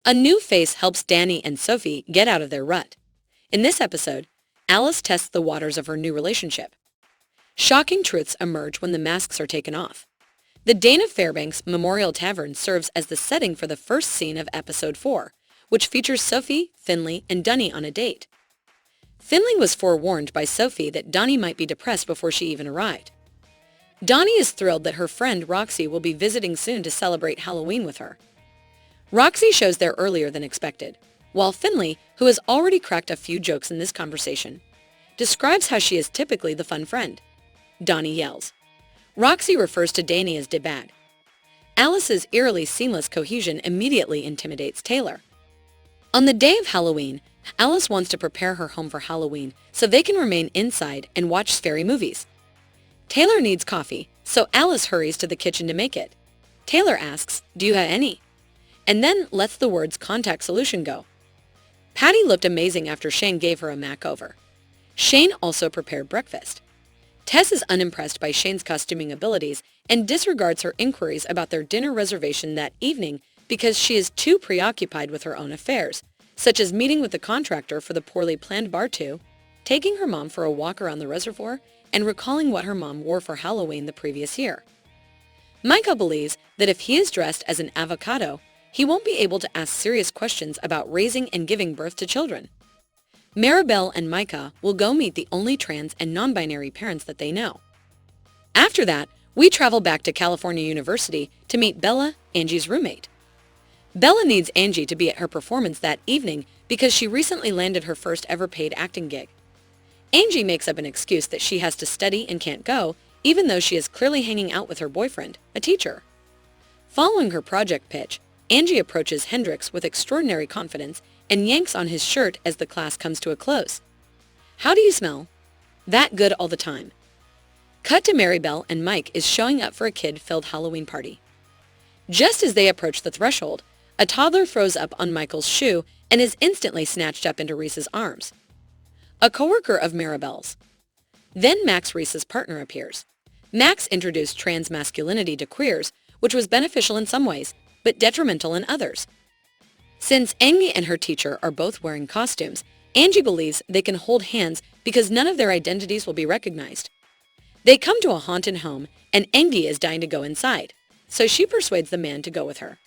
A new face helps Danny and Sophie get out of their rut. In this episode, Alice tests the waters of her new relationship. Shocking truths emerge when the masks are taken off. The Dana Fairbanks Memorial Tavern serves as the setting for the first scene of episode 4, which features Sophie, Finley, and Dunny on a date. Finley was forewarned by Sophie that Donnie might be depressed before she even arrived. Donnie is thrilled that her friend Roxy will be visiting soon to celebrate Halloween with her. Roxy shows there earlier than expected, while Finley, who has already cracked a few jokes in this conversation, describes how she is typically the fun friend. Donnie yells. Roxy refers to Danny as "debag." Alice's eerily seamless cohesion immediately intimidates Taylor. On the day of Halloween, Alice wants to prepare her home for Halloween so they can remain inside and watch scary movies. Taylor needs coffee, so Alice hurries to the kitchen to make it. Taylor asks, "Do you have any?" and then lets the words "contact solution" go. Patty looked amazing after Shane gave her a makeover. Shane also prepared breakfast. Tess is unimpressed by Shane's costuming abilities and disregards her inquiries about their dinner reservation that evening because she is too preoccupied with her own affairs, such as meeting with the contractor for the poorly planned bar tour, taking her mom for a walk around the reservoir, and recalling what her mom wore for Halloween the previous year. Micah believes that if he is dressed as an avocado, he won't be able to ask serious questions about raising and giving birth to children. Maribel and Micah will go meet the only trans and non-binary parents that they know. After that, we travel back to California University to meet Bella, Angie's roommate. Bella needs Angie to be at her performance that evening because she recently landed her first ever paid acting gig. Angie makes up an excuse that she has to study and can't go, even though she is clearly hanging out with her boyfriend, a teacher. Following her project pitch, Angie approaches Hendrix with extraordinary confidence and yanks on his shirt as the class comes to a close. "How do you smell?" "That good all the time." Cut to Maribel and Mike is showing up for a kid-filled Halloween party. Just as they approach the threshold, a toddler throws up on Michael's shoe and is instantly snatched up into Reese's arms. A coworker of Maribel's. Then Max, Reese's partner, appears. Max introduced trans masculinity to queers, which was beneficial in some ways, but detrimental in others. Since Angie and her teacher are both wearing costumes, Angie believes they can hold hands because none of their identities will be recognized. They come to a haunted home, and Angie is dying to go inside, so she persuades the man to go with her.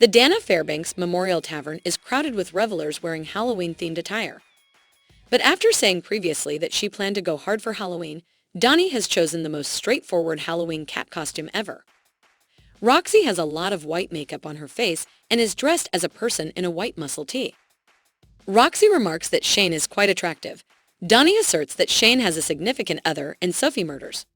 The Dana Fairbanks Memorial Tavern is crowded with revelers wearing Halloween-themed attire. But after saying previously that she planned to go hard for Halloween, Donnie has chosen the most straightforward Halloween cat costume ever. Roxy has a lot of white makeup on her face and is dressed as a person in a white muscle tee. Roxy remarks that Shane is quite attractive. Donnie asserts that Shane has a significant other and Sophie murders.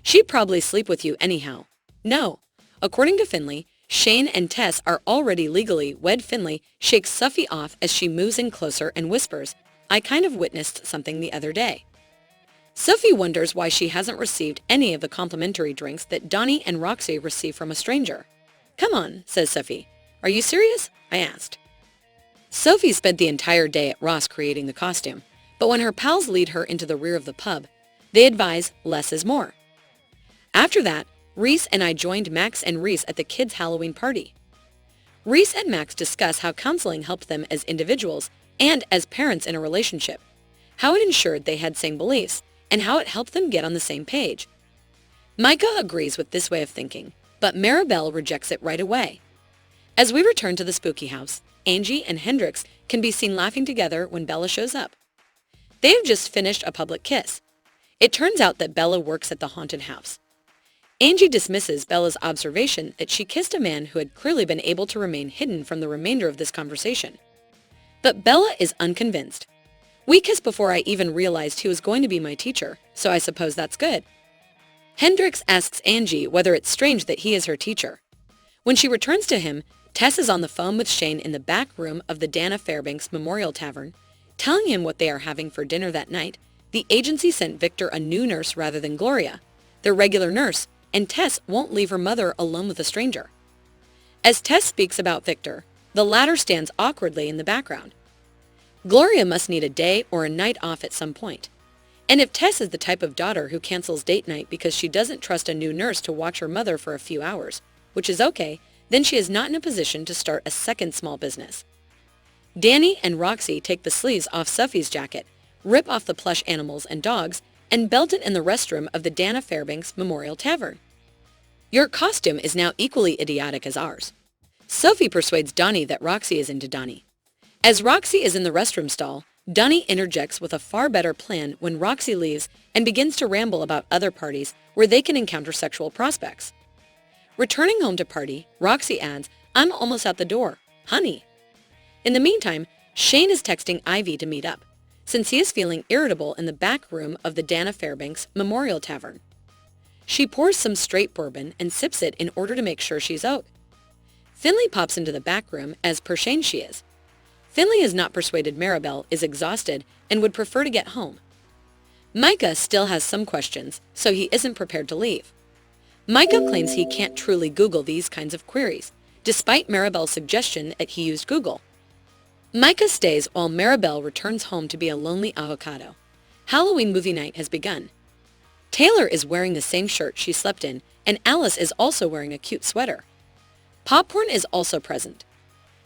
"She'd probably sleep with you anyhow." No. According to Finley, Shane and Tess are already legally wed. Finley shakes Sophie off as she moves in closer and whispers, "I kind of witnessed something the other day." Sophie wonders why she hasn't received any of the complimentary drinks that Donnie and Roxy receive from a stranger. "Come on," says Sophie. "Are you serious?" I asked. Sophie spent the entire day at Ross creating the costume, but when her pals lead her into the rear of the pub, they advise less is more. After that, Reese and I joined Max and Reese at the kids' Halloween party. Reese and Max discuss how counseling helped them as individuals and as parents in a relationship, how it ensured they had same beliefs, and how it helped them get on the same page. Micah agrees with this way of thinking, but Maribel rejects it right away. As we return to the spooky house, Angie and Hendrix can be seen laughing together when Bella shows up. They have just finished a public kiss. It turns out that Bella works at the haunted house. Angie dismisses Bella's observation that she kissed a man who had clearly been able to remain hidden from the remainder of this conversation. But Bella is unconvinced. "We kissed before I even realized he was going to be my teacher, so I suppose that's good." Hendrix asks Angie whether it's strange that he is her teacher. When she returns to him, Tess is on the phone with Shane in the back room of the Dana Fairbanks Memorial Tavern, telling him what they are having for dinner that night. The agency sent Victor a new nurse rather than Gloria, their regular nurse, and Tess won't leave her mother alone with a stranger. As Tess speaks about Victor, the latter stands awkwardly in the background. Gloria must need a day or a night off at some point. And if Tess is the type of daughter who cancels date night because she doesn't trust a new nurse to watch her mother for a few hours, which is okay, then she is not in a position to start a second small business. Danny and Roxy take the sleeves off Sophie's jacket, rip off the plush animals and dogs, and belt it in the restroom of the Dana Fairbanks Memorial Tavern. Your costume is now equally idiotic as ours. Sophie persuades Donnie that Roxy is into Donnie. As Roxy is in the restroom stall, Donnie interjects with a far better plan when Roxy leaves and begins to ramble about other parties where they can encounter sexual prospects. Returning home to party, Roxy adds, "I'm almost out the door. Honey." In the meantime, Shane is texting Ivy to meet up, since he is feeling irritable in the back room of the Dana Fairbanks Memorial Tavern. She pours some straight bourbon and sips it in order to make sure she's out. Finley pops into the back room, as per Shane she is. Finley has not persuaded Maribel, is exhausted, and would prefer to get home. Micah still has some questions, so he isn't prepared to leave. Micah claims he can't truly Google these kinds of queries, despite Maribel's suggestion that he used Google. Micah stays while Maribel returns home to be a lonely avocado. Halloween movie night has begun. Taylor is wearing the same shirt she slept in, and Alice is also wearing a cute sweater. Popcorn is also present.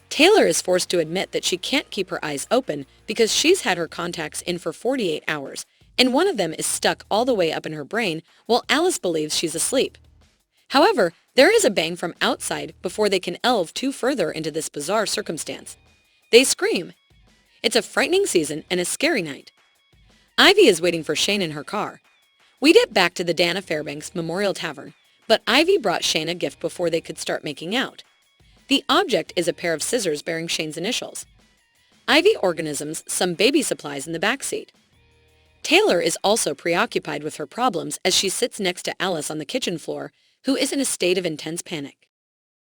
Taylor is forced to admit that she can't keep her eyes open because she's had her contacts in for 48 hours, and one of them is stuck all the way up in her brain while Alice believes she's asleep. However, there is a bang from outside before they can delve too further into this bizarre circumstance. They scream. It's a frightening season and a scary night. Ivy is waiting for Shane in her car. We get back to the Dana Fairbanks Memorial Tavern, but Ivy brought Shane a gift before they could start making out. The object is a pair of scissors bearing Shane's initials. Ivy organisms some baby supplies in the back seat. Taylor is also preoccupied with her problems as she sits next to Alice on the kitchen floor, who is in a state of intense panic.